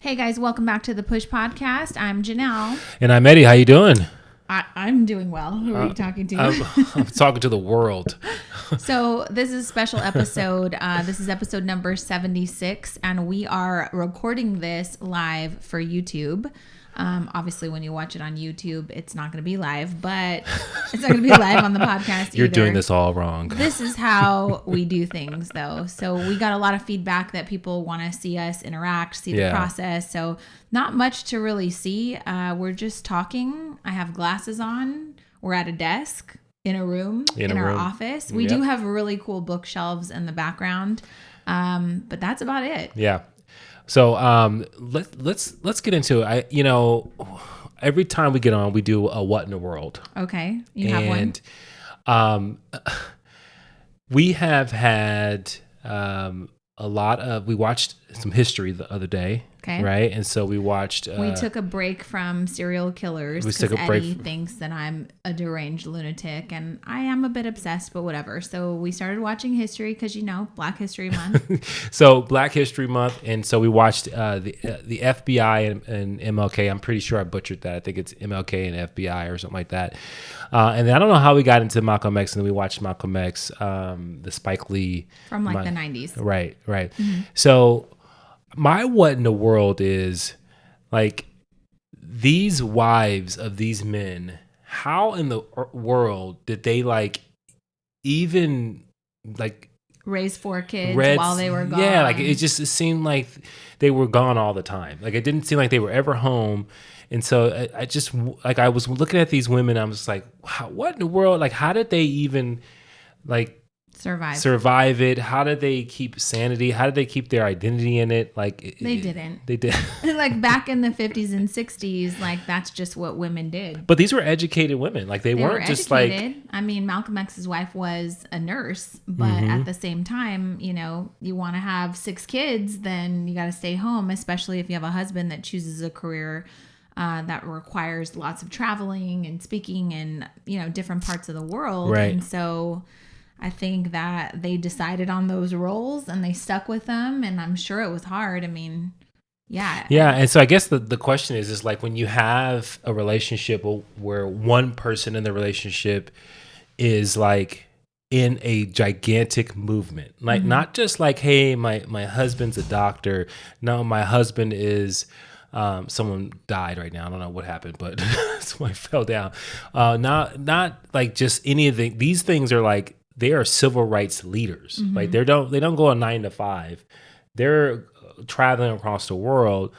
Hey guys, welcome back to the Push Podcast. I'm Janelle. And I'm Eddie. How you doing? I'm doing well. Who are you talking to? I'm talking to the world. So this is a special episode. This is episode number 76, and we are recording this live for YouTube. Obviously, when you watch it on YouTube, it's not going to be live, but it's not going to be live on the podcast You're either. doing this all wrong. This is how we do things, though. So we got a lot of feedback that people want to see us interact, see the process. So not much to really see. We're just talking. I have glasses on. We're at a desk in a room in our office. We do have really cool bookshelves in the background, but that's about it. Yeah. So let's get into it. Every time we get on, we do a what in the world. Okay, you have one. And we have had we watched some history the other day. Okay. Right. And so we watched. We took a break from serial killers because Eddie thinks that I'm a deranged lunatic, and I am a bit obsessed, but whatever. So we started watching history because, Black History Month. So Black History Month. And so we watched the FBI and MLK. I'm pretty sure I butchered that. I think it's MLK and FBI or something like that. And then I don't know how we got into Malcolm X, and then we watched Malcolm X, the Spike Lee. From the 90s. Right. Mm-hmm. So my what in the world is, like, these wives of these men, how in the world did they even raise 4 kids while they were gone? Yeah, it seemed like they were gone all the time. Like, it didn't seem like they were ever home. And so I just, I was looking at these women, I was like, wow, what in the world? Like, how did they even survive it? How did they keep sanity? How did they keep their identity in it? They didn't. They did. Back in the 50s and 60s, that's just what women did. But these were educated women. They weren't just educated. I mean, Malcolm X's wife was a nurse, but at the same time, you want to have 6 kids, then you got to stay home, especially if you have a husband that chooses a career that requires lots of traveling and speaking in, different parts of the world. Right. And so I think that they decided on those roles and they stuck with them. And I'm sure it was hard. I mean, yeah. Yeah. And so I guess the question is when you have a relationship where one person in the relationship is in a gigantic movement, not just hey, my husband's a doctor. No, my husband is, someone died right now. I don't know what happened, but someone fell down. Not just any of these things are they are civil rights leaders. Mm-hmm. They don't go a 9 to 5. They're traveling across the world,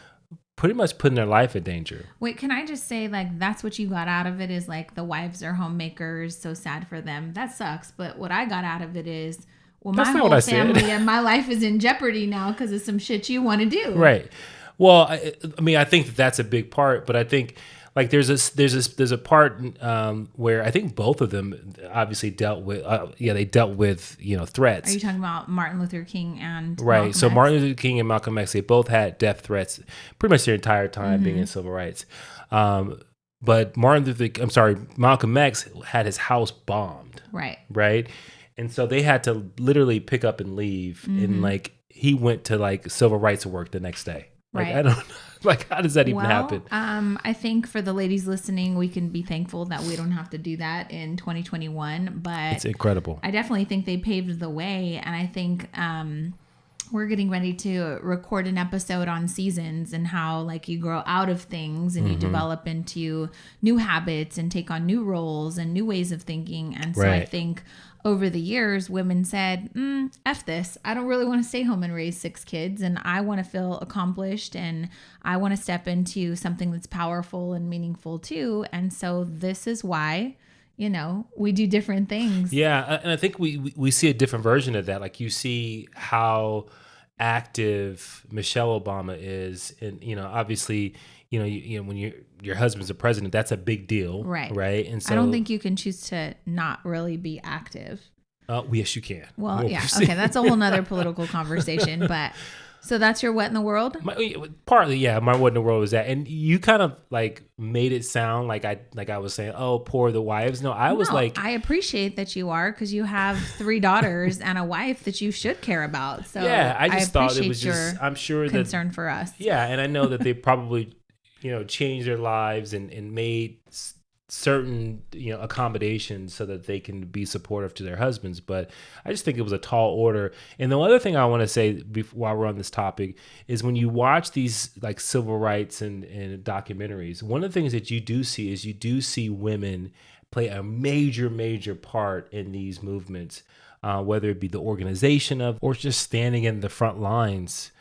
pretty much putting their life in danger. Wait, can I just say that's what you got out of it is the wives are homemakers, so sad for them. That sucks. But what I got out of it is, well, my whole family and my life is in jeopardy now because of some shit you want to do. Right. Well, I think that's a big part, but I think there's a part where I think both of them obviously dealt with threats. Are you talking about Martin Luther King and right? Malcolm So X? Martin Luther King and Malcolm X, they both had death threats pretty much their entire time being in civil rights. But Malcolm X had his house bombed. Right, and so they had to literally pick up and leave, and he went to civil rights work the next day. Right. I don't know. How does that even happen? I think for the ladies listening, we can be thankful that we don't have to do that in 2021. But it's incredible. I definitely think they paved the way. And I think we're getting ready to record an episode on seasons and how you grow out of things and you develop into new habits and take on new roles and new ways of thinking. And so I think over the years, women said, F this. I don't really want to stay home and raise 6 kids. And I want to feel accomplished and I want to step into something that's powerful and meaningful too. And so this is why, we do different things. Yeah. And I think we see a different version of that. You see how active Michelle Obama is. And, obviously, when your husband's a president, that's a big deal. Right. And so I don't think you can choose to not really be active. Yes, you can. Well, yeah. Okay. That's a whole nother political conversation, but So that's your what in the world? Partly, yeah. My what in the world was that, and you kind of like made it sound like I was saying, oh, poor the wives. No, I was like, I appreciate that you are, because you have 3 daughters and a wife that you should care about. So yeah, I just thought it was your I'm sure concern for us. Yeah, and I know that they probably, changed their lives and made certain accommodations so that they can be supportive to their husbands, but I just think it was a tall order. And the other thing I want to say while we're on this topic is when you watch these like civil rights and documentaries, one of the things that you do see women play a major part in these movements, whether it be the organization of or just standing in the front lines,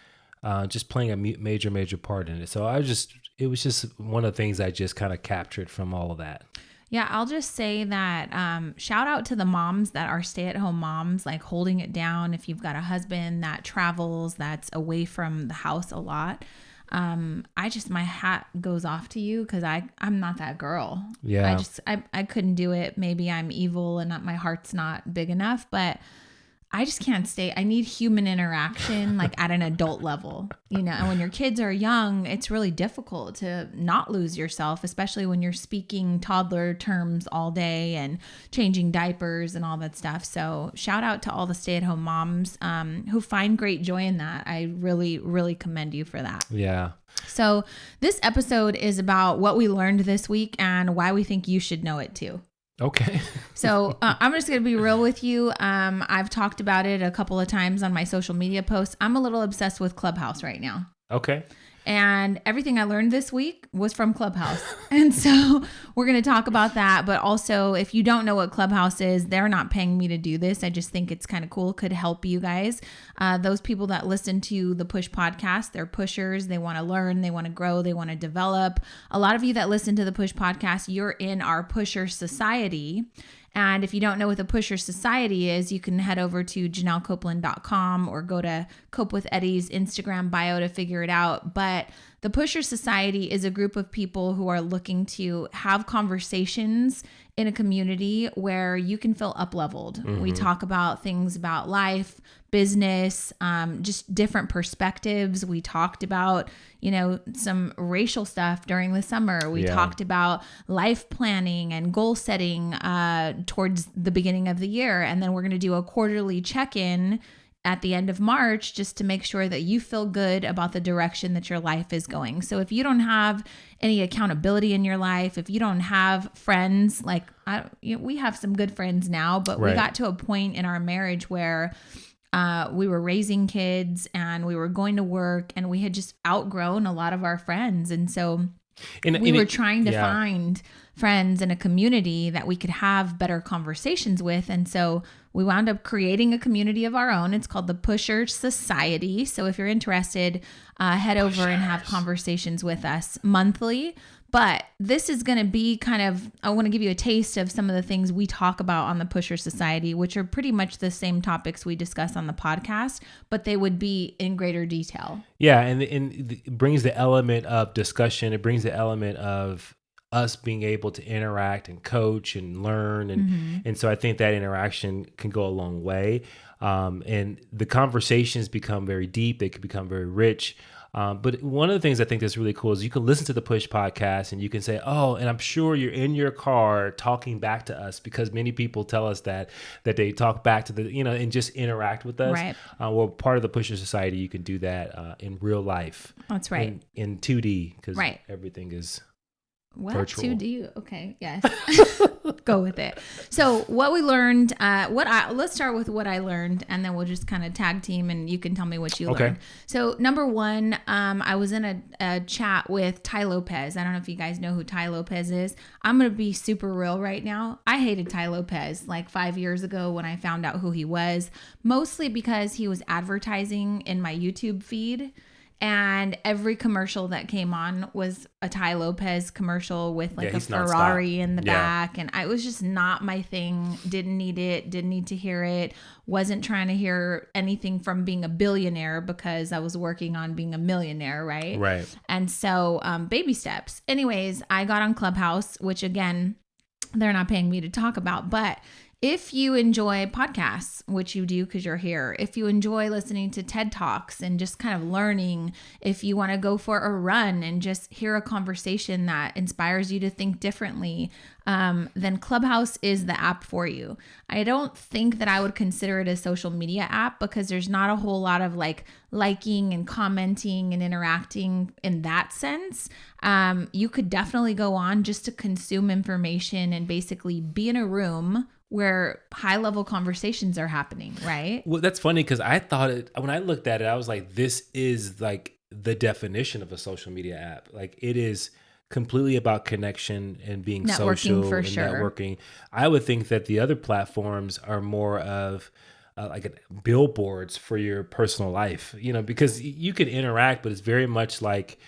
just playing a major part in it. So it was just one of the things I just kind of captured from all of that. Yeah, I'll just say that shout out to the moms that are stay-at-home moms, like holding it down. If you've got a husband that travels, that's away from the house a lot, my hat goes off to you, because I'm not that girl. Yeah, I couldn't do it. Maybe I'm evil and my heart's not big enough, but I just can't stay. I need human interaction, like at an adult level, and when your kids are young, it's really difficult to not lose yourself, especially when you're speaking toddler terms all day and changing diapers and all that stuff. So shout out to all the stay-at-home moms who find great joy in that. I really, really commend you for that. Yeah. So this episode is about what we learned this week and why we think you should know it too. Okay. So I'm just going to be real with you. I've talked about it a couple of times on my social media posts. I'm a little obsessed with Clubhouse right now. Okay. And everything I learned this week was from Clubhouse. And so we're going to talk about that. But also, if you don't know what Clubhouse is, they're not paying me to do this. I just think it's kind of cool. Could help you guys. Those people that listen to the Push podcast, they're pushers. They want to learn. They want to grow. They want to develop. A lot of you that listen to the Push podcast, you're in our Pusher Society. And if you don't know what the Pusher Society is, you can head over to JanelleCopeland.com or go to Cope with Eddie's Instagram bio to figure it out. But the Pusher Society is a group of people who are looking to have conversations in a community where you can feel up-leveled. Mm-hmm. We talk about things about life, business, just different perspectives. We talked about, some racial stuff during the summer. We talked about life planning and goal setting towards the beginning of the year. And then we're going to do a quarterly check-in at the end of March, just to make sure that you feel good about the direction that your life is going. So if you don't have any accountability in your life, if you don't have friends, like we have some good friends now, but we got to a point in our marriage where we were raising kids and we were going to work and we had just outgrown a lot of our friends. And so we were trying to find friends in a community that we could have better conversations with. And so we wound up creating a community of our own. It's called the Pusher Society. So if you're interested, head over and have conversations with us monthly. But this is going to be I want to give you a taste of some of the things we talk about on the Pusher Society, which are pretty much the same topics we discuss on the podcast, but they would be in greater detail. Yeah, and it brings the element of discussion. It brings the element of us being able to interact and coach and learn. And so I think that interaction can go a long way. And the conversations become very deep. They can become very rich. But one of the things I think that's really cool is you can listen to the Push podcast and you can say, oh, and I'm sure you're in your car talking back to us, because many people tell us that they talk back to and just interact with us. Right. Well, part of the Pusher Society, you can do that in real life. That's right. In 2D, because everything is virtual. 2D? Okay. Yes. Go with it. So what we learned, let's start with what I learned, and then we'll just kind of tag team and you can tell me what you learned. So number one, I was in a chat with Tai Lopez. I don't know if you guys know who Tai Lopez is. I'm going to be super real right now. I hated Tai Lopez like 5 years ago when I found out who he was, mostly because he was advertising in my YouTube feed. And every commercial that came on was a Tai Lopez commercial with like a Ferrari in the back. And it was just not my thing. Didn't need it. Didn't need to hear it. Wasn't trying to hear anything from being a billionaire because I was working on being a millionaire, right? Right. And so baby steps. Anyways, I got on Clubhouse, which again, they're not paying me to talk about, but If you enjoy podcasts, which you do because you're here, if you enjoy listening to TED Talks and just kind of learning, if you want to go for a run and just hear a conversation that inspires you to think differently, then Clubhouse is the app for you. I don't think that I would consider it a social media app because there's not a whole lot of like liking and commenting and interacting in that sense. You could definitely go on just to consume information and basically be in a room where high level conversations are happening, right? Well, that's funny because I thought when I looked at it, I was like, this is like the definition of a social media app. Like it is completely about connection and being Networking social for and sure. networking. I would think that the other platforms are more of like billboards for your personal life, because you can interact, but it's very much like,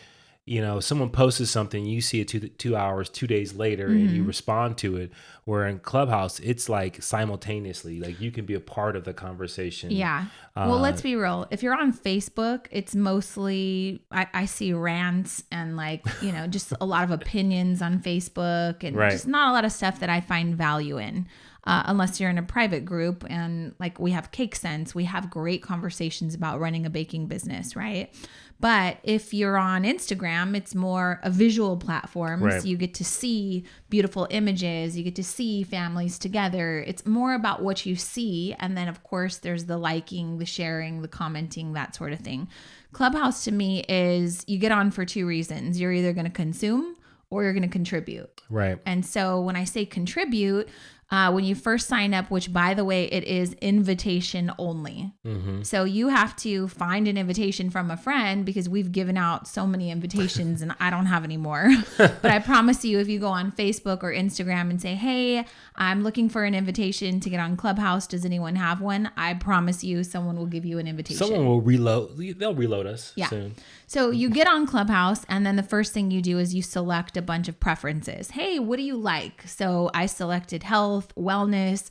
someone posts something, you see it 2 hours, 2 days later, and you respond to it. Where in Clubhouse, it's like simultaneously, like you can be a part of the conversation. Yeah. Well, let's be real. If you're on Facebook, it's mostly, I see rants and like, just a lot of opinions on Facebook and just not a lot of stuff that I find value in. Unless you're in a private group and like we have Cake Sense, we have great conversations about running a baking business, right? But if you're on Instagram, it's more a visual platform. Right. So you get to see beautiful images. You get to see families together. It's more about what you see. And then, of course, there's the liking, the sharing, the commenting, that sort of thing. Clubhouse to me is you get on for two reasons. You're either going to consume or you're going to contribute. Right. And so when I say contribute, when you first sign up, which by the way, it is invitation only. Mm-hmm. So you have to find an invitation from a friend because we've given out so many invitations and I don't have any more. But I promise you, if you go on Facebook or Instagram and say, hey, I'm looking for an invitation to get on Clubhouse. Does anyone have one? I promise you someone will give you an invitation. Someone will reload. They'll reload us soon. So you get on Clubhouse and then the first thing you do is you select a bunch of preferences. Hey, what do you like? So I selected health, wellness,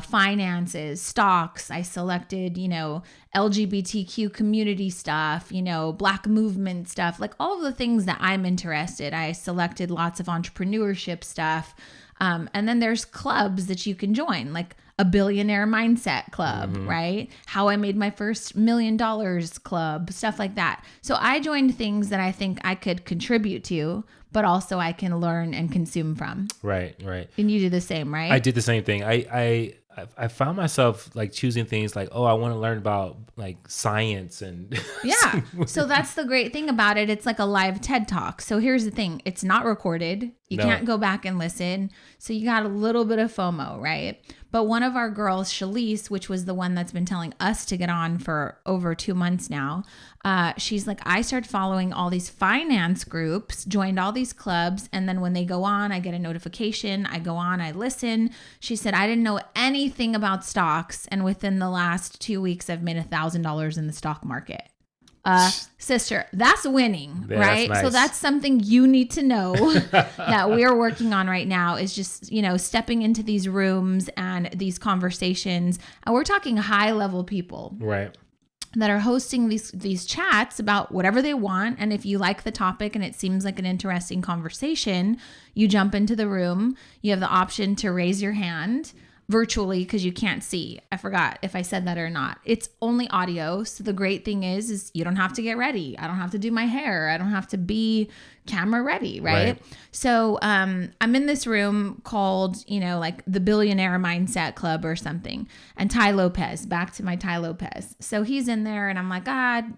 finances, stocks. I selected, LGBTQ community stuff, Black movement stuff, like all of the things that I'm interested. I selected lots of entrepreneurship stuff. And then there's clubs that you can join, like a billionaire mindset club, right? How I made my first $1 million club, stuff like that. So I joined things that I think I could contribute to, but also I can learn and consume from. Right. And you do the same, right? I did the same thing. I found myself like choosing things like, I want to learn about like science and yeah. So that's the great thing about it. It's like a live TED Talk. So here's the thing. It's not recorded. You can't go back and listen. So you got a little bit of FOMO, right? But one of our girls, Shalise, which was the one that's been telling us to get on for over 2 months now, she's like, I started following all these finance groups, joined all these clubs, and then when they go on, I get a notification. I go on, I listen. She said, I didn't know anything about stocks, and within the last 2 weeks, I've made $1,000 in the stock market. Sister, that's winning, right? That's nice. So that's something you need to know that we're working on right now is just, stepping into these rooms and these conversations. And we're talking high level people. Right. That are hosting these chats about whatever they want. And if you like the topic and it seems like an interesting conversation, you jump into the room. You have the option to raise your hand virtually because you can't see. I forgot if I said that or not. It's only audio. So the great thing is you don't have to get ready. I don't have to do my hair. I don't have to be camera ready, right? So I'm in this room called, like the Billionaire Mindset Club or something. And Tai Lopez, back to my Tai Lopez. So he's in there and I'm like,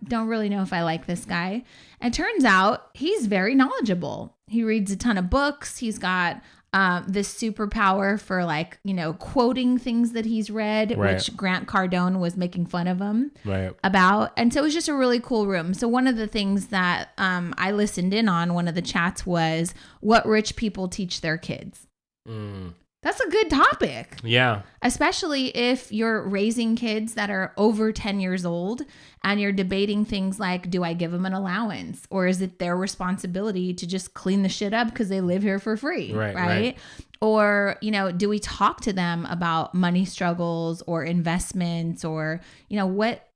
don't really know if I like this guy. And it turns out he's very knowledgeable. He reads a ton of books. He's got this superpower for quoting things that he's read, which Grant Cardone was making fun of him about. And so it was just a really cool room. So one of the things that I listened in on, one of the chats was what rich people teach their kids. That's a good topic. Yeah. Especially if you're raising kids that are over 10 years old and you're debating things like, do I give them an allowance? Or is it their responsibility to just clean the shit up because they live here for free? Right. Or, do we talk to them about money struggles or investments or,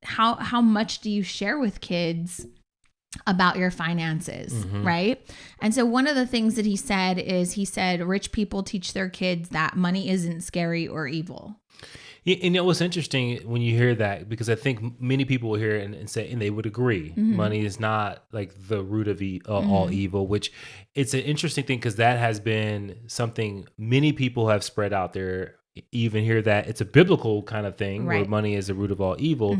how much do you share with kids about your finances, right? And so one of the things that he said rich people teach their kids that money isn't scary or evil. And it was interesting when you hear that, because I think many people will hear it and say, and they would agree, money is not like the root of all evil, which it's an interesting thing because that has been something many people have spread out there. Even hear that it's a biblical kind of thing where money is the root of all evil.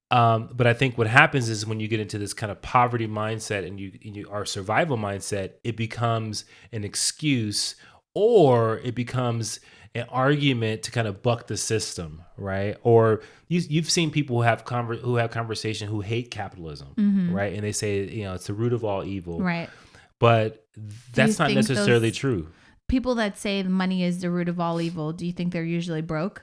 But I think what happens is when you get into this kind of poverty mindset and you our survival mindset, it becomes an excuse, or it becomes an argument to kind of buck the system, right? Or you've seen people who have conversation who hate capitalism, right? And they say, it's the root of all evil, right? But that's not necessarily true. People that say money is the root of all evil, do you think they're usually broke?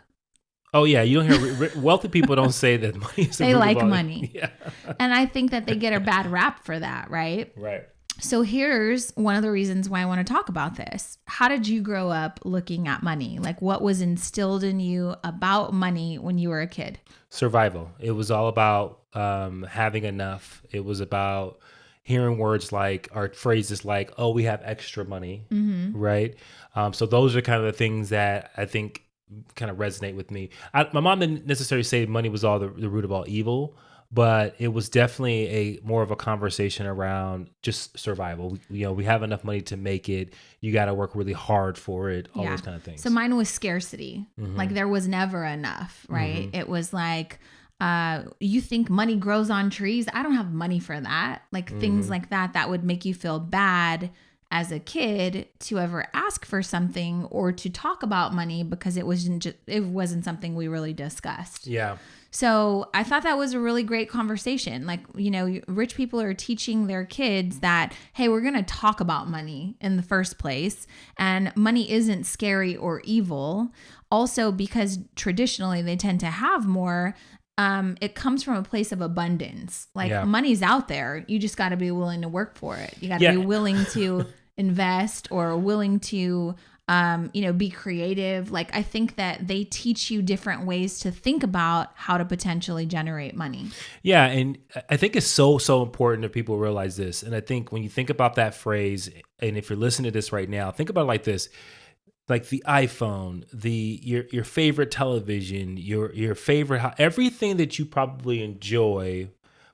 Oh yeah, you don't hear wealthy people don't say that money is the root of all evil. They like money. Yeah. And I think that they get a bad rap for that, right? Right. So here's one of the reasons why I want to talk about this. How did you grow up looking at money? Like, what was instilled in you about money when you were a kid? Survival. It was all about having enough. It was about hearing words like, or phrases like, oh, we have extra money, right? So those are kind of the things that I think kind of resonate with me. My mom didn't necessarily say money was all the root of all evil, but it was definitely more of a conversation around just survival. We have enough money to make it. You got to work really hard for it. All those kind of things. So mine was scarcity. Like there was never enough, right? It was like, you think money grows on trees? I don't have money for that. Like things like that would make you feel bad as a kid to ever ask for something or to talk about money because it wasn't something we really discussed. Yeah. So I thought that was a really great conversation. Like, rich people are teaching their kids that, hey, we're going to talk about money in the first place. And money isn't scary or evil. Also, because traditionally they tend to have more, it comes from a place of abundance. Like money's out there. You just got to be willing to work for it. You got to be willing to invest or willing to be creative. Like I think that they teach you different ways to think about how to potentially generate money. Yeah. And I think it's so important that people realize this. And I think when you think about that phrase, and if you're listening to this right now, think about it like this. Like the iPhone, your favorite television, your favorite, everything that you probably enjoy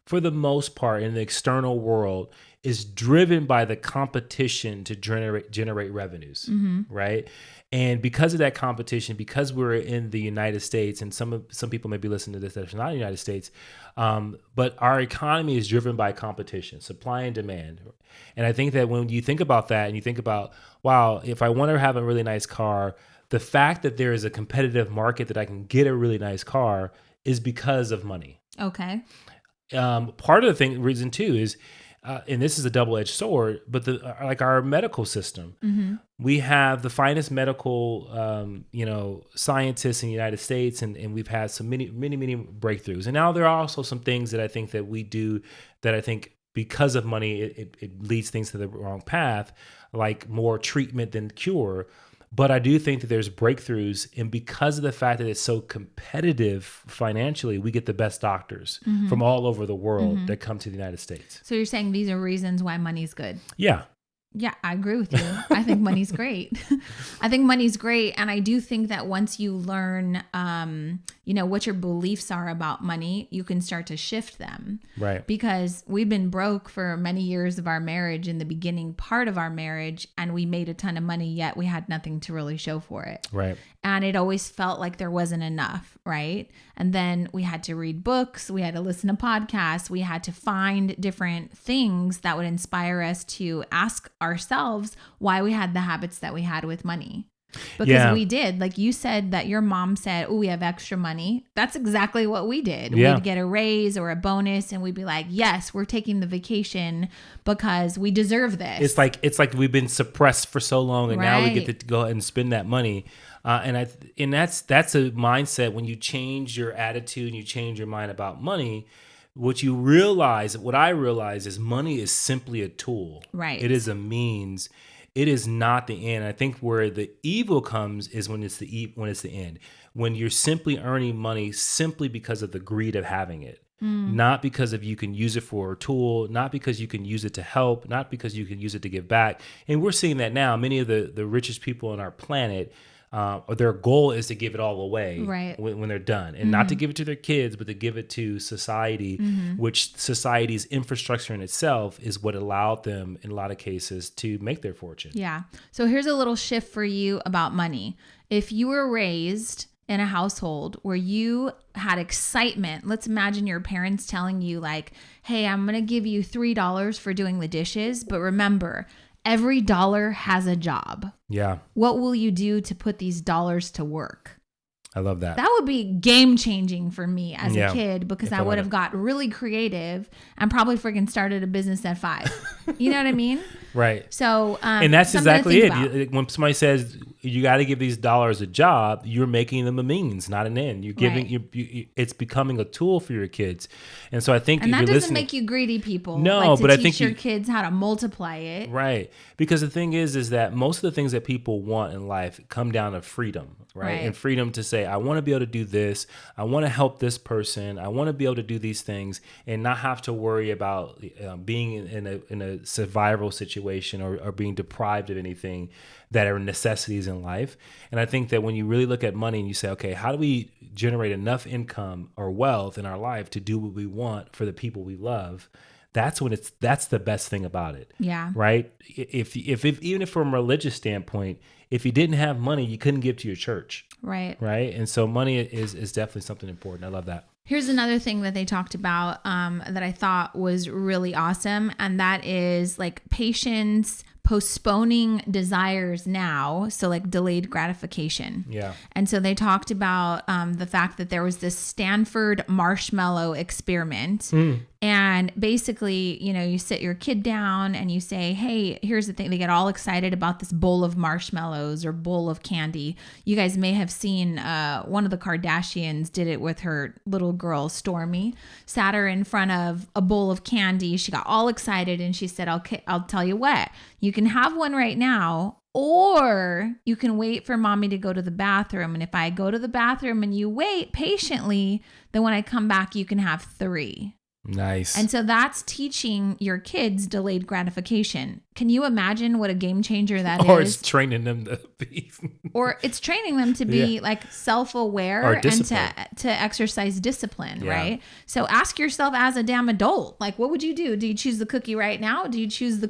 for the most part in the external world is driven by the competition to generate revenues, right? And because of that competition, because we're in the United States, and some people may be listening to this that are not in the United States, but our economy is driven by competition, supply and demand. And I think that when you think about that and you think about, wow, if I want to have a really nice car, the fact that there is a competitive market that I can get a really nice car is because of money. Okay. Part of the reason too is, and this is a double-edged sword, but our medical system, we have the finest medical, scientists in the United States, and we've had so many breakthroughs. And now there are also some things that I think that we do that I think because of money, it leads things to the wrong path, like more treatment than cure. But I do think that there's breakthroughs, and because of the fact that it's so competitive financially, we get the best doctors from all over the world that come to the United States. So you're saying these are reasons why money's good? Yeah. Yeah, I agree with you. I think money's great. I think money's great. And I do think that once you learn, what your beliefs are about money, you can start to shift them. Right. Because we've been broke for many years of our marriage, in the beginning part of our marriage, and we made a ton of money, yet we had nothing to really show for it. Right. And it always felt like there wasn't enough, right? And then we had to read books, we had to listen to podcasts, we had to find different things that would inspire us to ask ourselves why we had the habits that we had with money. Because we did. Like you said that your mom said, oh, we have extra money. That's exactly what we did. Yeah. We'd get a raise or a bonus and we'd be like, yes, we're taking the vacation because we deserve this. It's like we've been suppressed for so long, and now we get to go ahead and spend that money. And that's a mindset. When you change your attitude and you change your mind about money, what I realize is money is simply a tool. Right. It is a means. it is not the end. I think where the evil comes is when it's the end. When you're simply earning money simply because of the greed of having it. Not because of you can use it for a tool, not because you can use it to help, not because you can use it to give back. And we're seeing that now. Many of the richest people on our planet, their goal is to give it all away when they're done, and not to give it to their kids, but to give it to society, which society's infrastructure in itself is what allowed them in a lot of cases to make their fortune. Yeah. So here's a little shift for you about money. If you were raised in a household where you had excitement, let's imagine your parents telling you like, hey, I'm going to give you $3 for doing the dishes, but remember, every dollar has a job. Yeah. What will you do to put these dollars to work? I love that. That would be game changing for me as a kid, because I would have got really creative and probably freaking started a business at 5. You know what I mean? Right. So, and that's exactly it. When somebody says you got to give these dollars a job, you're making them a means, not an end. You're giving it's becoming a tool for your kids. And so I think and that doesn't make you greedy, people. No, but I think your kids how to multiply it. Right. Because the thing is that most of the things that people want in life come down to freedom, right? And freedom to say, I want to be able to do this. I want to help this person. I want to be able to do these things and not have to worry about being in a survival situation or being deprived of anything that are necessities in life. And I think that when you really look at money and you say, okay, how do we generate enough income or wealth in our life to do what we want for the people we love? That's the best thing about it. Yeah. Right. If even if from a religious standpoint, if you didn't have money, you couldn't give to your church. Right. Right. And so money is definitely something important. I love that. Here's another thing that they talked about that I thought was really awesome. And that is like patience, postponing desires now. So like delayed gratification. Yeah. And so they talked about the fact that there was this Stanford marshmallow experiment. And basically, you sit your kid down and you say, hey, here's the thing. They get all excited about this bowl of marshmallows or bowl of candy. You guys may have seen one of the Kardashians did it with her little girl, Stormy. Sat her in front of a bowl of candy. She got all excited and she said, okay, I'll tell you what, you can have one right now, or you can wait for mommy to go to the bathroom. And if I go to the bathroom and you wait patiently, then when I come back, you can have 3. Nice. And so that's teaching your kids delayed gratification. Can you imagine what a game changer that is? Or it's training them to be. Or it's training them to be like self-aware and to exercise discipline, right? So ask yourself as a damn adult, like, what would you do? Do you choose the cookie right now? Do you choose the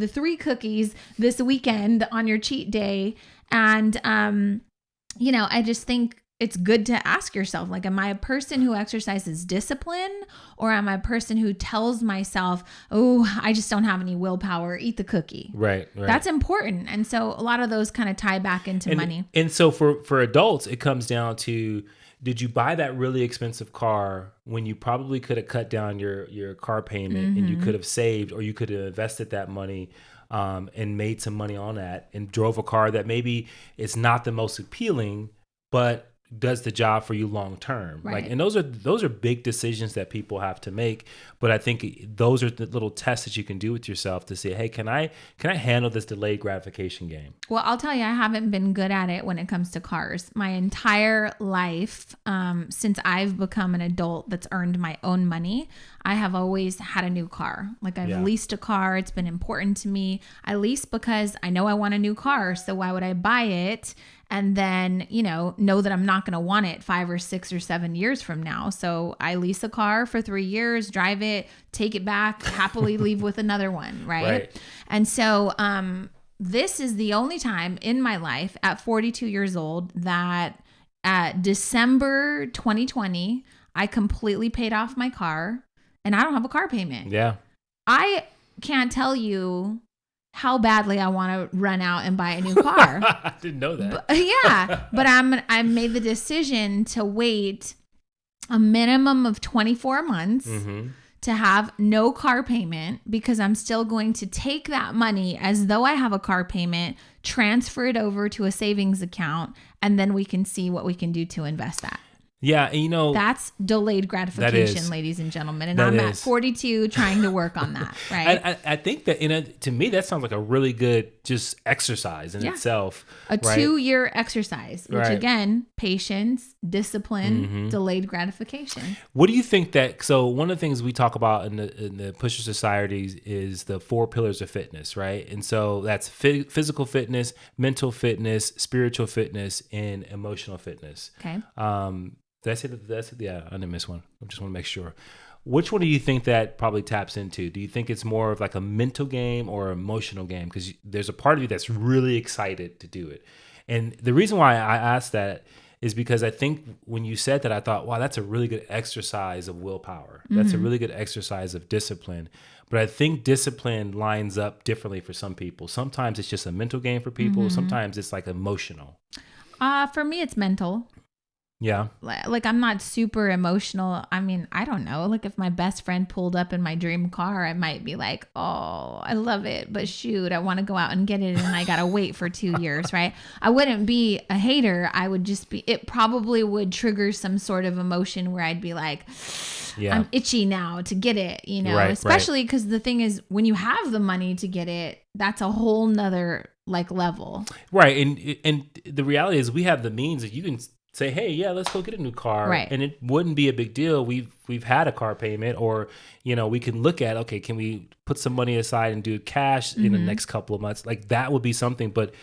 3 cookies this weekend on your cheat day? And, I just think it's good to ask yourself, like, am I a person who exercises discipline, or am I a person who tells myself, oh, I just don't have any willpower, eat the cookie? Right. That's important. And so a lot of those kind of tie back into money. And so for adults, it comes down to, did you buy that really expensive car when you probably could have cut down your car payment and you could have saved, or you could have invested that money and made some money on that and drove a car that maybe it's not the most appealing, but does the job for you long term. Right. Like, and those are big decisions that people have to make. But I think those are the little tests that you can do with yourself to say, hey, can I handle this delayed gratification game? Well, I'll tell you, I haven't been good at it when it comes to cars. My entire life, since I've become an adult that's earned my own money, I have always had a new car. Like, I've leased a car. It's been important to me. I lease because I know I want a new car. So why would I buy it and then, know that I'm not going to want it 5 or 6 or 7 years from now? So I lease a car for 3 years, drive it, take it back, happily leave with another one. Right. And so, this is the only time in my life at 42 years old that at December 2020, I completely paid off my car and I don't have a car payment. Yeah. I can't tell you how badly I want to run out and buy a new car. I didn't know that. But I made the decision to wait a minimum of 24 months to have no car payment, because I'm still going to take that money as though I have a car payment, transfer it over to a savings account, and then we can see what we can do to invest that. Yeah, and that's delayed gratification, ladies and gentlemen. And I'm at 42 trying to work on that, right? I think that, to me, that sounds like a really good just exercise in itself. A 2-year exercise, which again, patience, discipline, delayed gratification. What do you think so one of the things we talk about in the Pusher Societies is the 4 pillars of fitness, right? And so that's physical fitness, mental fitness, spiritual fitness, and emotional fitness. Okay. That's it. Yeah, I didn't miss one. I just want to make sure. Which one do you think that probably taps into? Do you think it's more of like a mental game or emotional game? Because there's a part of you that's really excited to do it. And the reason why I asked that is because I think when you said that, I thought, wow, that's a really good exercise of willpower. That's a really good exercise of discipline. But I think discipline lines up differently for some people. Sometimes it's just a mental game for people. Sometimes it's like emotional. For me, it's mental. Yeah. Like, I'm not super emotional. I mean, I don't know. Like, if my best friend pulled up in my dream car, I might be like, oh, I love it. But shoot, I want to go out and get it. And I got to wait for 2 years, right? I wouldn't be a hater. I would just be, it probably would trigger some sort of emotion where I'd be like, I'm itchy now to get it, you know, especially because the thing is, when you have the money to get it, that's a whole nother like level. Right. And the reality is we have the means that you can say, hey, yeah, let's go get a new car. Right. And it wouldn't be a big deal. We've had a car payment, or, you know, we can look at, okay, can we put some money aside and do cash in the next couple of months? Like, that would be something. But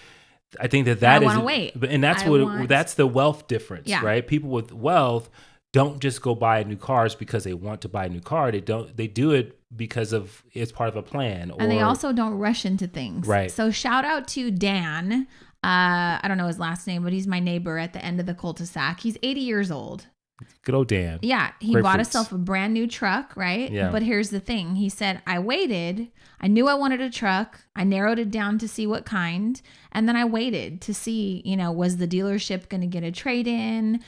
I think that is, want to wait. And that's the wealth difference, right? People with wealth don't just go buy new cars because they want to buy a new car. They do it because of it's part of a plan. And they also don't rush into things. Right. So shout out to Dan. I don't know his last name, but he's my neighbor at the end of the cul-de-sac. He's 80 years old. Good old Dan. Yeah. He bought himself a brand new truck, right? Yeah. But here's the thing. He said, I waited. I knew I wanted a truck. I narrowed it down to see what kind. And then I waited to see, you know, was the dealership going to get a trade-in?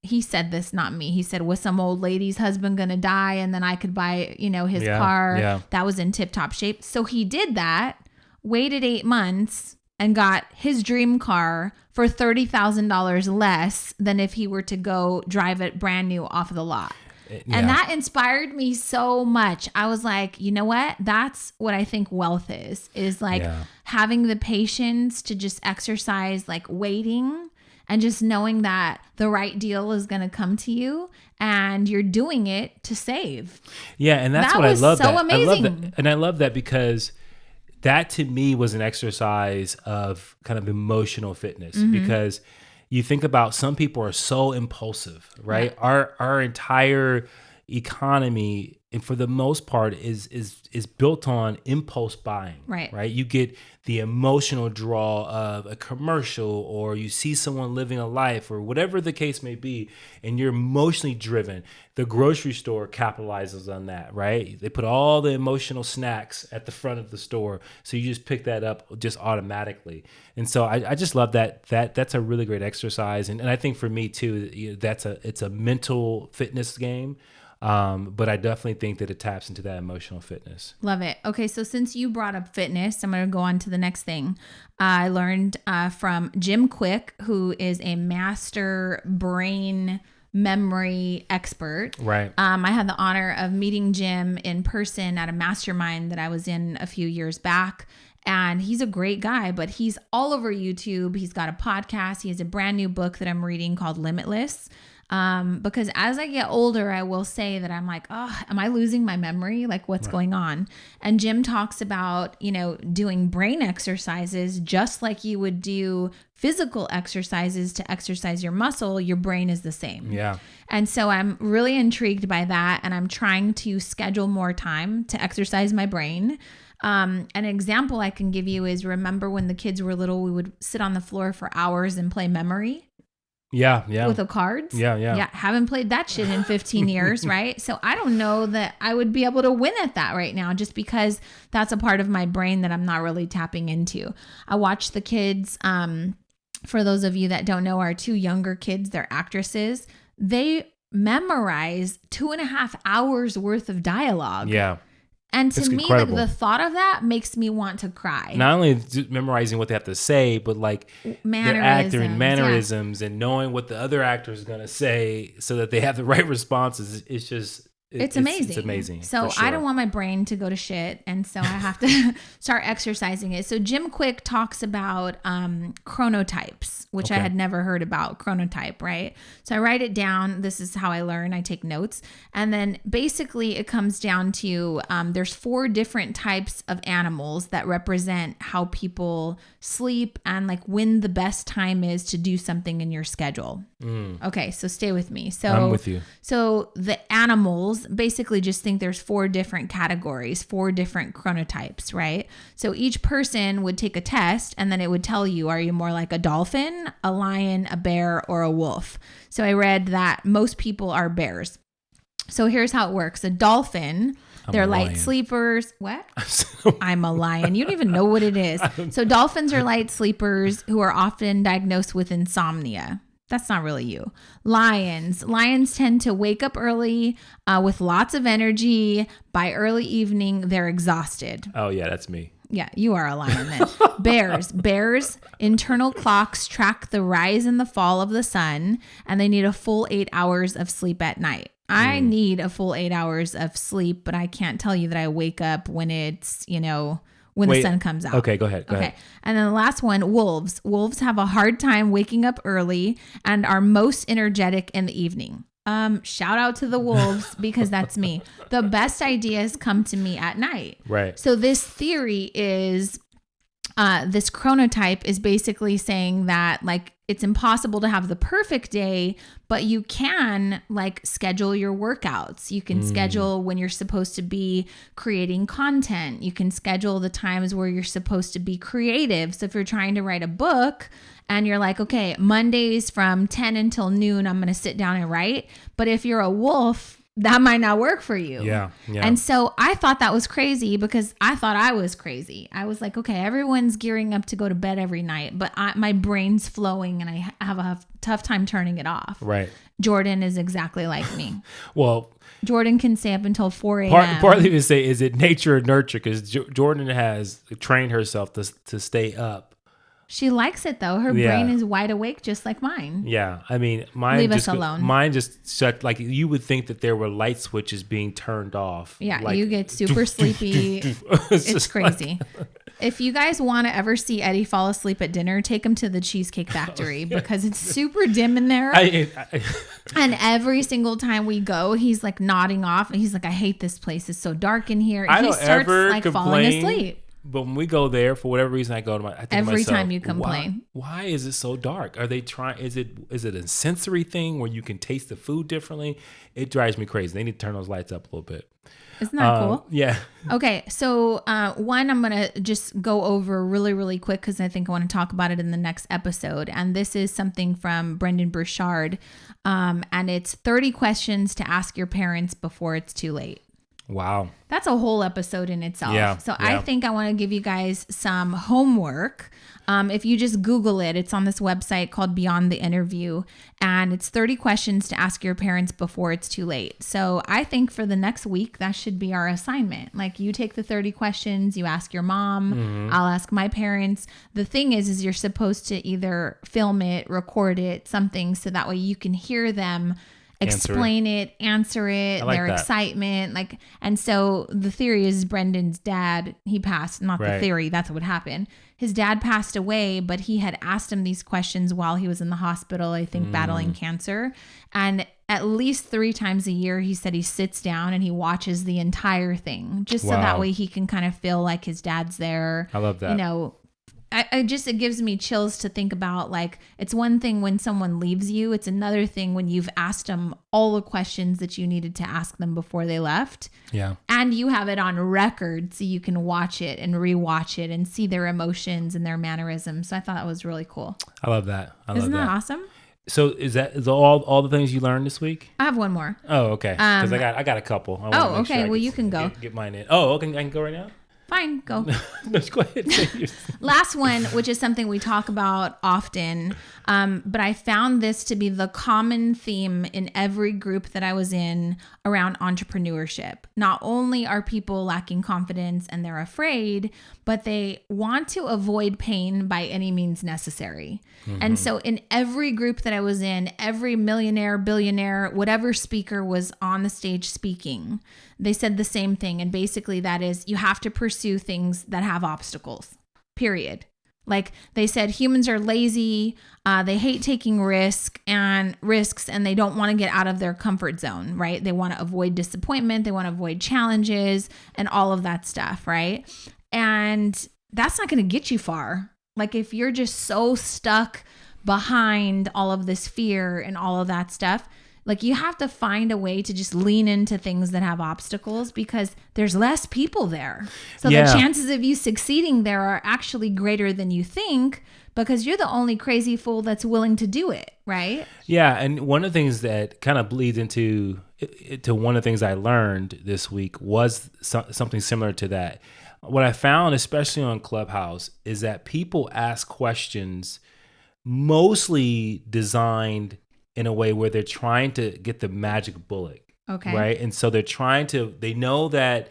He said this, not me. He said, was some old lady's husband going to die? And then I could buy, you know, his car that was in tip-top shape. So he did that, waited 8 months, and got his dream car for $30,000 less than if he were to go drive it brand new off of the lot. Yeah. And that inspired me so much. I was like, you know what? That's what I think wealth is like having the patience to just exercise, like waiting and just knowing that the right deal is going to come to you and you're doing it to save. Yeah. And that's what I love. So amazing. I love that. And I love that because that to me was an exercise of kind of emotional fitness, because you think about some people are so impulsive, right? Yeah. Our entire economy, and for the most part, is built on impulse buying, right? You get the emotional draw of a commercial, or you see someone living a life, or whatever the case may be, and you're emotionally driven. The grocery store capitalizes on that, right? They put all the emotional snacks at the front of the store, so you just pick that up just automatically. And so I just love that's a really great exercise, and I think for me too, it's a mental fitness game. But I definitely think that it taps into that emotional fitness. Love it. Okay, so since you brought up fitness, I'm going to go on to the next thing. I learned from Jim Kwik, who is a master brain memory expert. Right. I had the honor of meeting Jim in person at a mastermind that I was in a few years back. And he's a great guy, but he's all over YouTube. He's got a podcast. He has a brand new book that I'm reading called Limitless. Because as I get older, I will say that I'm like, oh, am I losing my memory? Like, what's going on? And Jim talks about, you know, doing brain exercises just like you would do physical exercises to exercise your muscle. Your brain is the same. Yeah. And so I'm really intrigued by that. And I'm trying to schedule more time to exercise my brain. An example I can give you is, remember when the kids were little, we would sit on the floor for hours and play memory. Yeah. With the cards. Yeah. Haven't played that shit in 15 years, right? So I don't know that I would be able to win at that right now, just because that's a part of my brain that I'm not really tapping into. I watch the kids. For those of you that don't know, our two younger kids, they're actresses. They memorize 2.5 hours worth of dialogue. Yeah. And to me, like, the thought of that makes me want to cry. Not only memorizing what they have to say, but like their acting mannerisms and knowing what the other actor is going to say so that they have the right responses. It's just It's amazing. It's amazing. So sure. I don't want my brain to go to shit. And so I have to start exercising it. So Jim Kwik talks about chronotypes, which I had never heard about. Chronotype, right? So I write it down. This is how I learn. I take notes. And then basically it comes down to there's 4 different types of animals that represent how people sleep and like when the best time is to do something in your schedule. Okay, so stay with me. So I'm with you. So the animals basically just think there's 4 different categories, 4 different chronotypes, right? So each person would take a test and then it would tell you, are you more like a dolphin, a lion, a bear, or a wolf? So I read that most people are bears. So here's how it works. A dolphin, they're light sleepers. What? I'm a lion. You don't even know what it is. So dolphins are light sleepers who are often diagnosed with insomnia. That's not really you. Lions tend to wake up early with lots of energy. By early evening, they're exhausted. Oh, yeah, that's me. Yeah, you are a lion then. Bears, internal clocks track the rise and the fall of the sun, and they need a full 8 hours of sleep at night. I need a full 8 hours of sleep, but I can't tell you that I wake up when it's, when the sun comes out. Okay, go ahead. And then the last one, wolves. Wolves have a hard time waking up early and are most energetic in the evening. Shout out to the wolves because that's me. The best ideas come to me at night. Right. So this theory is, this chronotype is basically saying that like it's impossible to have the perfect day, but you can like schedule your workouts. You can schedule when you're supposed to be creating content. You can schedule the times where you're supposed to be creative. So if you're trying to write a book and you're like, okay, Mondays from 10 until noon, I'm going to sit down and write. But if you're a wolf, that might not work for you. Yeah. And so I thought that was crazy because I thought I was crazy. I was like, okay, everyone's gearing up to go to bed every night, but my brain's flowing and I have a tough time turning it off. Right. Jordan is exactly like me. Well, Jordan can stay up until 4 a.m. Partly to say, is it nature or nurture? Because Jordan has trained herself to stay up. She likes it though. Her brain is wide awake just like mine. Yeah. I mean, mine Leave just us alone. Mine just shut, like you would think that there were light switches being turned off. Yeah, like, you get super sleepy. It's crazy. If you guys want to ever see Eddie fall asleep at dinner, take him to the Cheesecake Factory because it's super dim in there. And every single time we go, he's like nodding off. And he's like, I hate this place. It's so dark in here. I he don't starts ever like complain, falling asleep. But when we go there, for whatever reason, I think every to myself, time you complain. Why is it so dark? Are they trying? Is it a sensory thing where you can taste the food differently? It drives me crazy. They need to turn those lights up a little bit. Isn't that cool? Yeah. Okay, so one, I'm going to just go over really, really quick because I think I want to talk about it in the next episode. And this is something from Brendon Burchard. And it's 30 questions to ask your parents before it's too late. Wow. That's a whole episode in itself. Yeah, So I think I want to give you guys some homework. If you just Google it, it's on this website called Beyond the Interview, and it's 30 questions to ask your parents before it's too late. So I think for the next week, that should be our assignment. Like you take the 30 questions, you ask your mom, I'll ask my parents. The thing is you're supposed to either film it, record it, something, so that way you can hear them explain it, answer it, like their that. excitement. And so the theory is Brendon's dad, he passed, not the theory, that's what happened. His dad passed away, but he had asked him these questions while he was in the hospital, I think battling cancer. And at least 3 times a year, he said he sits down and he watches the entire thing just so that way he can kind of feel like his dad's there. I love that. It gives me chills to think about, like, it's one thing when someone leaves you. It's another thing when you've asked them all the questions that you needed to ask them before they left. Yeah. And you have it on record so you can watch it and rewatch it and see their emotions and their mannerisms. So I thought that was really cool. I love that. Isn't that awesome? So is all the things you learned this week? I have one more. Oh, okay. Because I got a couple. Okay. Well, you can go. Get mine in. Oh, okay. I can go right now? Fine, go. No, go ahead. Say yours. Last one, which is something we talk about often, but I found this to be the common theme in every group that I was in around entrepreneurship. Not only are people lacking confidence and they're afraid, but they want to avoid pain by any means necessary. And so in every group that I was in, every millionaire, billionaire, whatever speaker was on the stage speaking, they said the same thing. And basically that is, you have to pursue things that have obstacles, period. Like they said, humans are lazy, they hate taking risks and they don't want to get out of their comfort zone, right? They want to avoid disappointment, they want to avoid challenges and all of that stuff, right? And that's not going to get you far. Like if you're just so stuck behind all of this fear and all of that stuff, like you have to find a way to just lean into things that have obstacles because there's less people there. So the chances of you succeeding there are actually greater than you think because you're the only crazy fool that's willing to do it, right? Yeah, and one of the things that kind of bleeds into one of the things I learned this week was something similar to that. What I found, especially on Clubhouse, is that people ask questions mostly designed in a way where they're trying to get the magic bullet. Okay. Right. And so they know that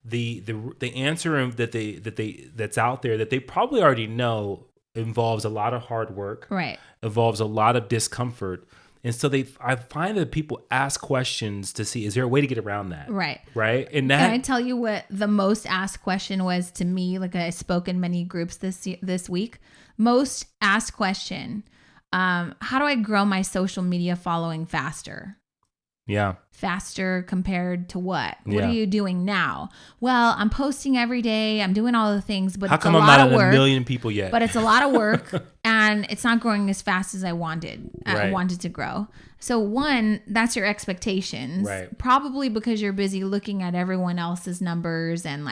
the answer that's out there that they probably already know involves a lot of hard work. Right. Involves a lot of discomfort. And so I find that people ask questions to see, is there a way to get around that? Right. Right. And can I tell you what the most asked question was to me? Like I spoke in many groups this week. Most asked question, how do I grow my social media following faster? Yeah. Faster compared to what? What are you doing now? Well, I'm posting every day. I'm doing all the things, but it's a lot of work. How come I'm not at 1 million people yet? But it's a lot of work and it's not growing as fast as I wanted. I wanted to grow. So one, that's your expectations. Right. Probably because you're busy looking at everyone else's numbers and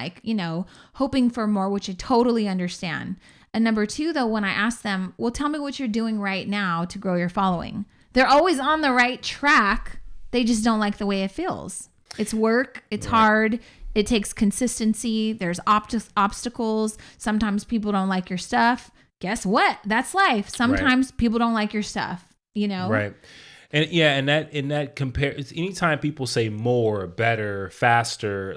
hoping for more, which I totally understand. And number two, though, when I ask them, well, tell me what you're doing right now to grow your following. They're always on the right track. They just don't like the way it feels. It's work. It's hard. It takes consistency. There's obstacles. Sometimes people don't like your stuff. Guess what? That's life. Sometimes people don't like your stuff, Right. And that compares. Anytime people say more, better, faster,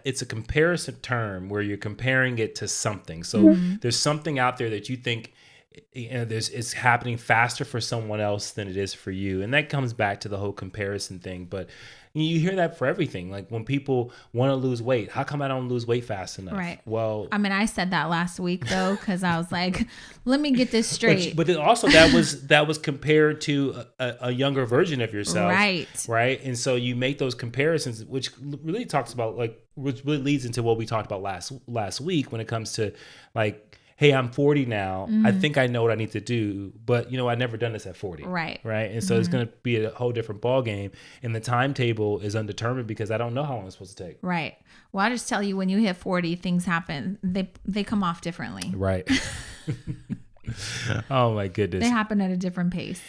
it's a comparison term where you're comparing it to something. So there's something out there that you think it's happening faster for someone else than it is for you, and that comes back to the whole comparison thing. But you hear that for everything. Like when people want to lose weight, how come I don't lose weight fast enough? Right. Well, I mean, I said that last week though, because I was like, let me get this straight. But also that was compared to a younger version of yourself. Right. Right. And so you make those comparisons, which really talks about which really leads into what we talked about last week when it comes to hey, I'm 40 now. I think I know what I need to do, but I've never done this at 40. Right. Right. And so it's going to be a whole different ball game. And the timetable is undetermined because I don't know how long it's supposed to take. Right. Well, I just tell you, when you hit 40, things happen. They come off differently. Right. Oh my goodness. They happen at a different pace.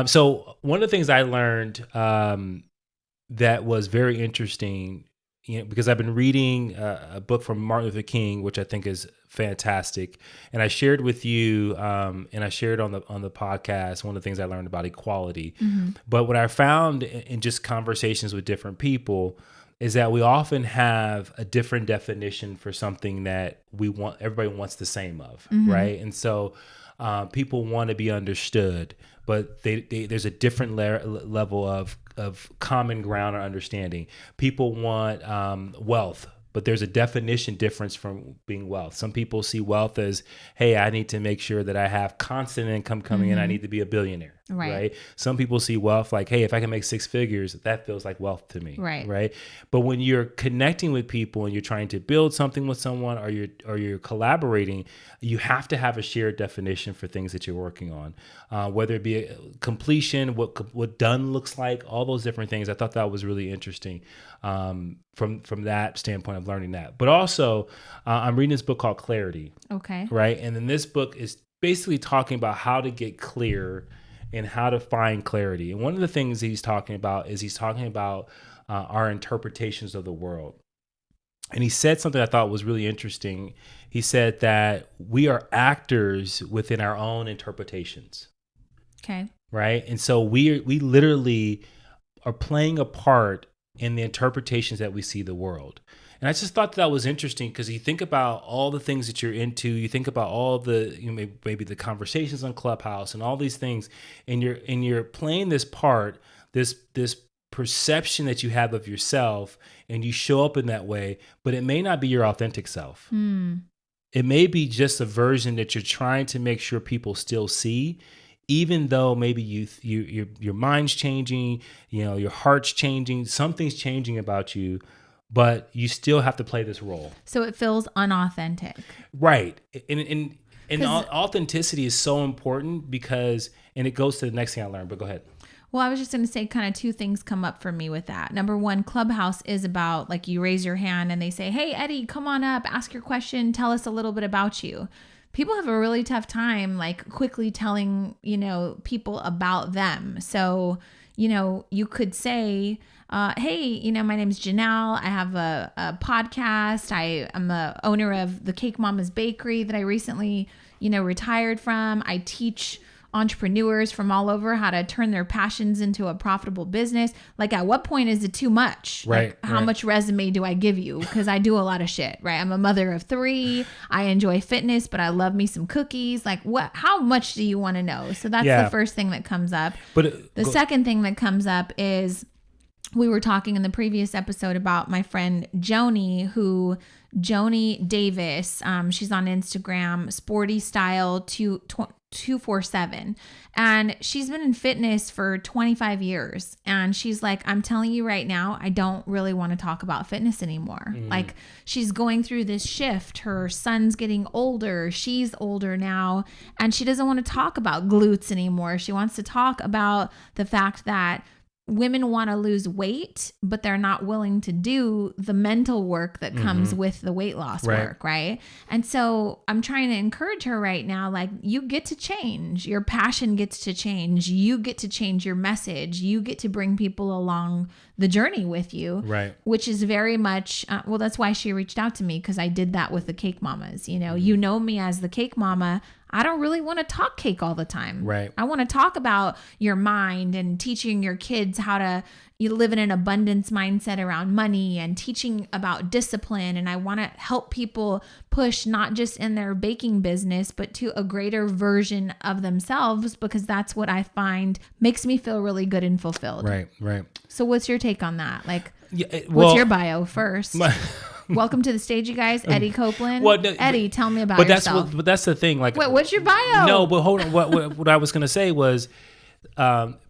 So one of the things I learned that was very interesting, because I've been reading a book from Martin Luther King, which I think is fantastic, and I shared with you, and I shared on the podcast one of the things I learned about equality. But what I found in just conversations with different people is that we often have a different definition for something that everybody wants the same of, right? And so people want to be understood, but there's a different level of common ground or understanding. People want wealth, but there's a definition difference from being wealth. Some people see wealth as, hey, I need to make sure that I have constant income coming in. I need to be a billionaire. Right. Some people see wealth like, hey, if I can make six figures, that feels like wealth to me. Right. But when you're connecting with people and you're trying to build something with someone, or you're collaborating, you have to have a shared definition for things that you're working on, whether it be a completion, what done looks like, all those different things. I thought that was really interesting from that standpoint of learning that. But also, I'm reading this book called Clarity. Okay. Right. And then this book is basically talking about how to get clear and how to find clarity. And one of the things he's talking about our interpretations of the world. And he said something I thought was really interesting. He said that we are actors within our own interpretations. Okay. Right. And so we literally are playing a part in the interpretations that we see the world. And I just thought that was interesting because you think about all the things that you're into, you think about all the, maybe the conversations on Clubhouse and all these things, and you're playing this part, this perception that you have of yourself, and you show up in that way, but it may not be your authentic self. It may be just a version that you're trying to make sure people still see, even though maybe your mind's changing, your heart's changing, something's changing about you, but you still have to play this role. So it feels unauthentic. Right. And authenticity is so important because, and it goes to the next thing I learned, but go ahead. Well, I was just going to say kind of two things come up for me with that. Number one, Clubhouse is about like you raise your hand and they say, hey, Eddie, come on up, ask your question, tell us a little bit about you. People have a really tough time like quickly telling, people about them. So, you could say, hey, my name's Janelle. I have a podcast. I am a owner of the Cake Mama's Bakery that I recently, retired from. I teach entrepreneurs from all over how to turn their passions into a profitable business. Like, at what point is it too much? Right. Like, how much resume do I give you? Because I do a lot of shit, right? I'm a mother of 3. I enjoy fitness, but I love me some cookies. Like, how much do you want to know? So that's the first thing that comes up. But the second thing that comes up is, we were talking in the previous episode about my friend Joni Davis. She's on Instagram, Sporty Style 247. And she's been in fitness for 25 years. And she's like, I'm telling you right now, I don't really want to talk about fitness anymore. Like, she's going through this shift. Her son's getting older. She's older now. And she doesn't want to talk about glutes anymore. She wants to talk about the fact that women want to lose weight, but they're not willing to do the mental work that comes with the weight loss work, right? And so I'm trying to encourage her right now, like, you get to change. Your passion gets to change. You get to change your message. You get to bring people along the journey with you, right? Which is very much, that's why she reached out to me, because I did that with the Cake Mamas. You know me as the Cake Mama. I don't really want to talk cake all the time. Right. I want to talk about your mind and teaching your kids how to live in an abundance mindset around money and teaching about discipline. And I want to help people push not just in their baking business, but to a greater version of themselves, because that's what I find makes me feel really good and fulfilled. Right. So what's your take on that? Like, what's your bio first? Welcome to the stage, you guys. Eddie Copeland. Eddie, tell me about yourself. But that's the thing. Like, wait, what's your bio? No, but hold on. What I was going to say was,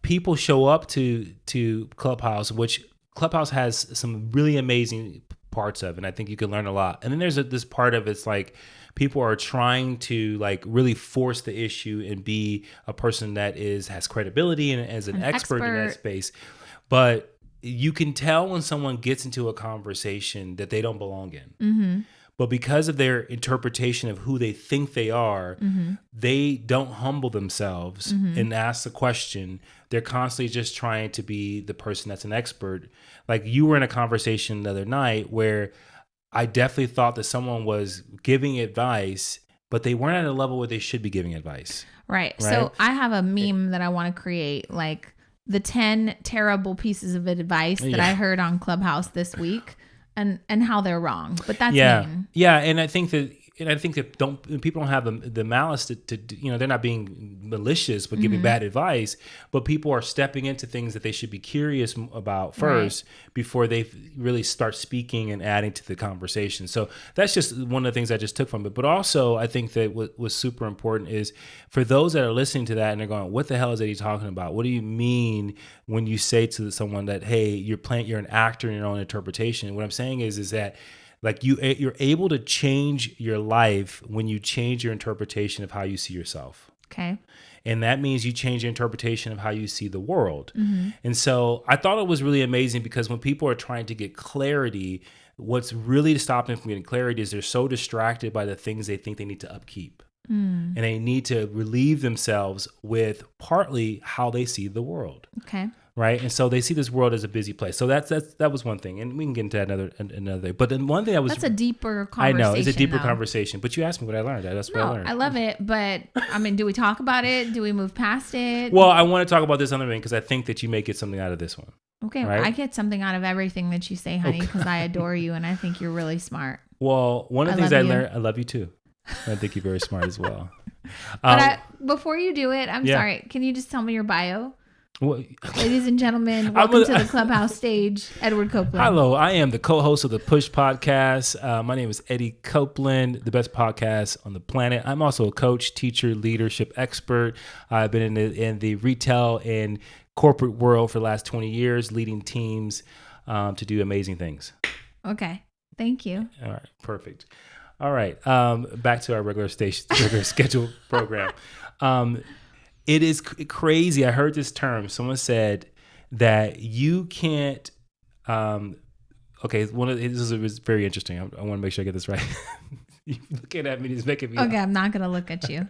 people show up to Clubhouse, which Clubhouse has some really amazing parts of, and I think you can learn a lot. And then there's this part of it's like people are trying to like really force the issue and be a person that has credibility and as an expert in that space, but you can tell when someone gets into a conversation that they don't belong in. But because of their interpretation of who they think they are, they don't humble themselves and ask the question. They're constantly just trying to be the person that's an expert. Like, you were in a conversation the other night where I definitely thought that someone was giving advice, but they weren't at a level where they should be giving advice. Right? So I have a meme that I want to create, like the 10 terrible pieces of advice that I heard on Clubhouse this week. And how they're wrong, but that's mean. Yeah, and I think that people don't have the malice to they're not being malicious but giving bad advice, but people are stepping into things that they should be curious about first before they really start speaking and adding to the conversation. So that's just one of the things I just took from it. But also, I think that what was super important is for those that are listening to that and they're going, "What the hell is Eddie talking about? What do you mean when you say to someone that, hey, you're an actor in your own interpretation?" What I'm saying is that, like, you're able to change your life when you change your interpretation of how you see yourself. Okay. And that means you change your interpretation of how you see the world. And so I thought it was really amazing because when people are trying to get clarity, what's really stopping them from getting clarity is they're so distracted by the things they think they need to upkeep. And they need to relieve themselves with partly how they see the world. Okay. Right. And so they see this world as a busy place. So that was one thing. And we can get into another. But then one thing that's a deeper conversation. I know it's a deeper conversation. But you asked me what I learned. That's what I learned. I love it. But I mean, do we talk about it? Do we move past it? Well, I want to talk about this other thing because I think that you may get something out of this one. Okay. Right? I get something out of everything that you say, honey, because I adore you and I think you're really smart. Well, one of the things I learned, I love you too. I think you're very smart as well. But before you do it, I'm sorry. Can you just tell me your bio? Well, ladies and gentlemen, welcome to the Clubhouse stage, Edward Copeland. Hello, I am the co-host of the Push Podcast. My name is Eddie Copeland, the best podcast on the planet. I'm also a coach, teacher, leadership expert. I've been in the retail and corporate world for the last 20 years, leading teams to do amazing things. Okay, thank you. All right, perfect. All right, back to our regular scheduled program. It is crazy. I heard this term. Someone said that you can't. Okay, this is very interesting. I want to make sure I get this right. You're looking at me, it's making me. Okay, I'm not gonna look at you.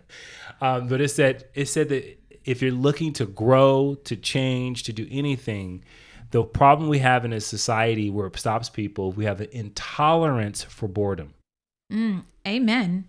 But it said that if you're looking to grow, to change, to do anything, the problem we have in a society where it stops people, we have an intolerance for boredom. Amen.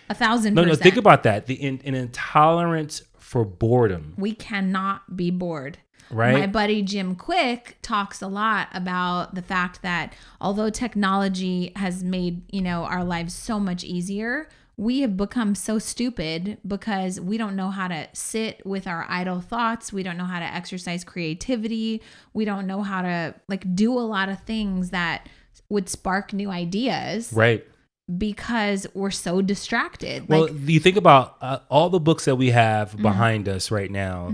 1,000%. No, think about that. An intolerance for boredom. We cannot be bored. Right. My buddy Jim Kwik talks a lot about the fact that although technology has made, our lives so much easier, we have become so stupid because we don't know how to sit with our idle thoughts. We don't know how to exercise creativity. We don't know how to do a lot of things that would spark new ideas. Right. Because we're so distracted. Well, you think about all the books that we have behind us right now,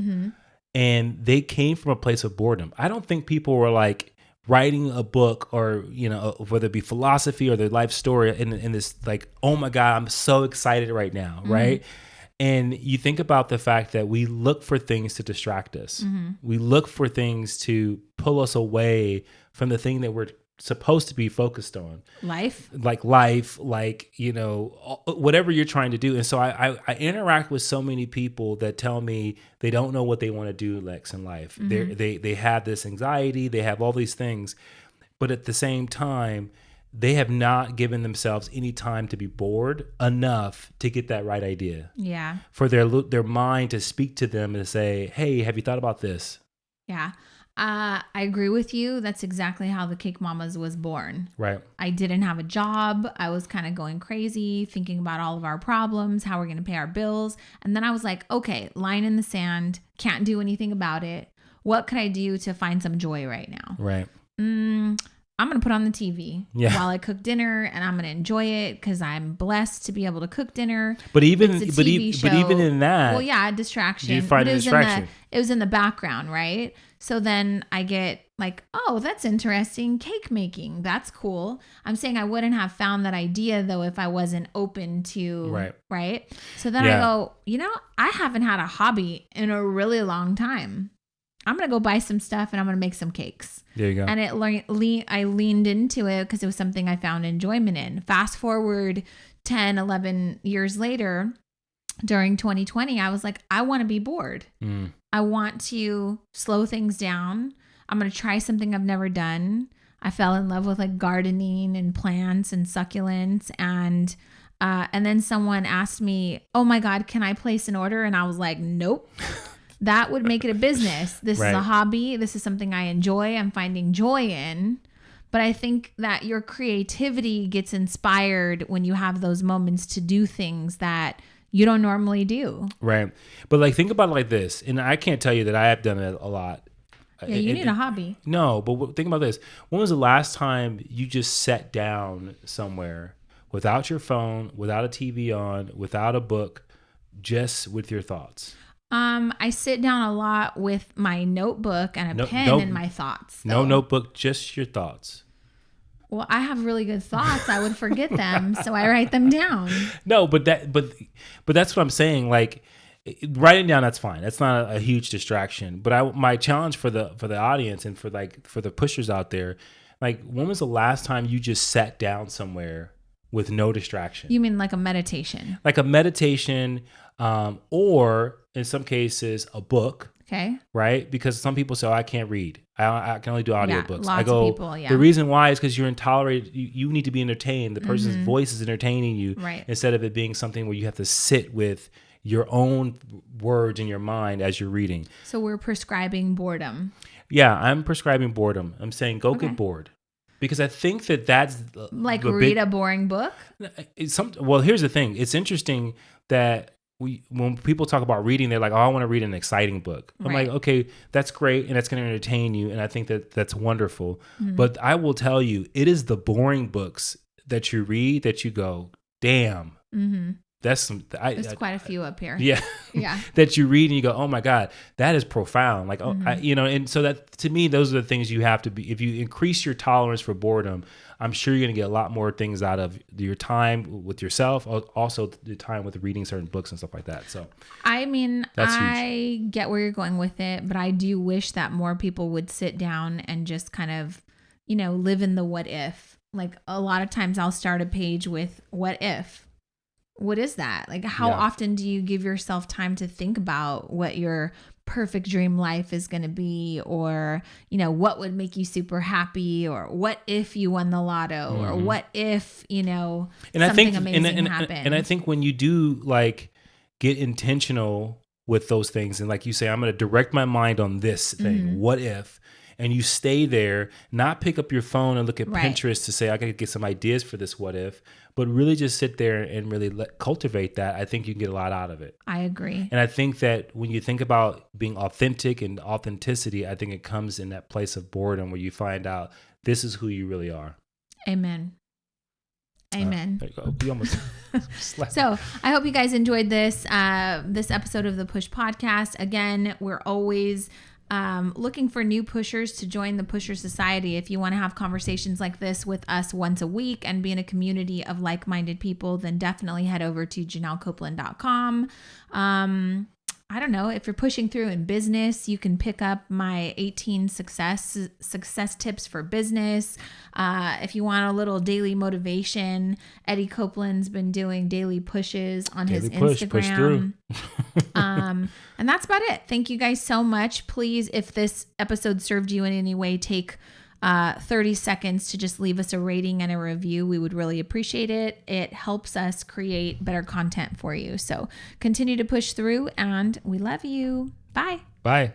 and they came from a place of boredom. I don't think people were writing a book or, whether it be philosophy or their life story in this oh my God, I'm so excited right now, right? And you think about the fact that we look for things to distract us. We look for things to pull us away from the thing that we're supposed to be focused on. Life, whatever you're trying to do. And so I interact with so many people that tell me they don't know what they want to do next in life. They have this anxiety, they have all these things, but at the same time, they have not given themselves any time to be bored enough to get that right idea. Yeah. For their mind to speak to them and say, hey, have you thought about this? Yeah. I agree with you. That's exactly how the Cake Mamas was born. Right. I didn't have a job. I was kind of going crazy, thinking about all of our problems, how we're going to pay our bills. And then I was like, okay, line in the sand, can't do anything about it. What could I do to find some joy right now? Right. I'm going to put on the TV while I cook dinner, and I'm going to enjoy it because I'm blessed to be able to cook dinner. But even in that, well, yeah, distraction. You find a distraction. It was in the background, right? So then I get oh, that's interesting. Cake making. That's cool. I'm saying I wouldn't have found that idea though if I wasn't open to, right? So then I go, I haven't had a hobby in a really long time. I'm going to go buy some stuff and I'm going to make some cakes. There you go. And I leaned into it because it was something I found enjoyment in. Fast forward 10, 11 years later, during 2020, I was like, I want to be bored. I want to slow things down. I'm going to try something I've never done. I fell in love with gardening and plants and succulents. And then someone asked me, oh my God, can I place an order? And I was like, nope. That would make it a business. This is a hobby. This is something I enjoy. I'm finding joy in. But I think that your creativity gets inspired when you have those moments to do things that you don't normally do. Right. But think about it like this. And I can't tell you that I have done it a lot. Yeah, you need a hobby. No, but think about this. When was the last time you just sat down somewhere without your phone, without a TV on, without a book, just with your thoughts? I sit down a lot with my notebook and a pen and my thoughts. No notebook, just your thoughts. Well, I have really good thoughts. I would forget them, so I write them down. No, but that's what I'm saying. Writing down, that's fine. That's not a huge distraction. But my challenge for the audience and for the pushers out there, when was the last time you just sat down somewhere with no distraction. You mean like a meditation? Like a meditation, or in some cases, a book. Okay. Right? Because some people say, oh, I can't read. I can only do audiobooks. Lots of people, the reason why is because you're intolerant. You need to be entertained. The person's voice is entertaining you, right, instead of it being something where you have to sit with your own words in your mind as you're reading. So we're prescribing boredom. Yeah, I'm prescribing boredom. I'm saying go get bored. Because I think that's... Like read a boring book? Well, here's the thing. It's interesting that when people talk about reading, they're like, oh, I want to read an exciting book. I'm like, okay, that's great. And that's going to entertain you. And I think that's wonderful. But I will tell you, it is the boring books that you read that you go, damn. There's quite a few up here. Yeah. Yeah. That you read and you go, oh my God, that is profound. Like, and so that, to me, those are the things you have to be, if you increase your tolerance for boredom, I'm sure you're going to get a lot more things out of your time with yourself, also the time with reading certain books and stuff like that. So, I mean, that's I get where you're going with it, but I do wish that more people would sit down and just kind of, live in the what if. Like a lot of times I'll start a page with what if. What is that? Like, how often do you give yourself time to think about what your perfect dream life is going to be, or, what would make you super happy, or what if you won the lotto, or what if, something amazing happened. And I think when you do like get intentional with those things, and like you say, I'm going to direct my mind on this thing, what if, and you stay there, not pick up your phone and look at Pinterest to say, I got to get some ideas for this what if, but really just sit there and really cultivate that. I think you can get a lot out of it. I agree. And I think that when you think about being authentic and authenticity, I think it comes in that place of boredom where you find out this is who you really are. Amen. Amen. There you go. You almost So I hope you guys enjoyed this episode of the Push Podcast. Again, we're always looking for new pushers to join the Pusher Society. If you want to have conversations like this with us once a week and be in a community of like-minded people, then definitely head over to JanelleCopeland.com. I don't know, if you're pushing through in business, you can pick up my 18 success tips for business. If you want a little daily motivation, Eddie Copeland's been doing daily pushes on his Instagram. Push through. And that's about it. Thank you guys so much. Please, if this episode served you in any way, take 30 seconds to just leave us a rating and a review. We would really appreciate it. It helps us create better content for you. So continue to push through, and we love you. Bye. Bye.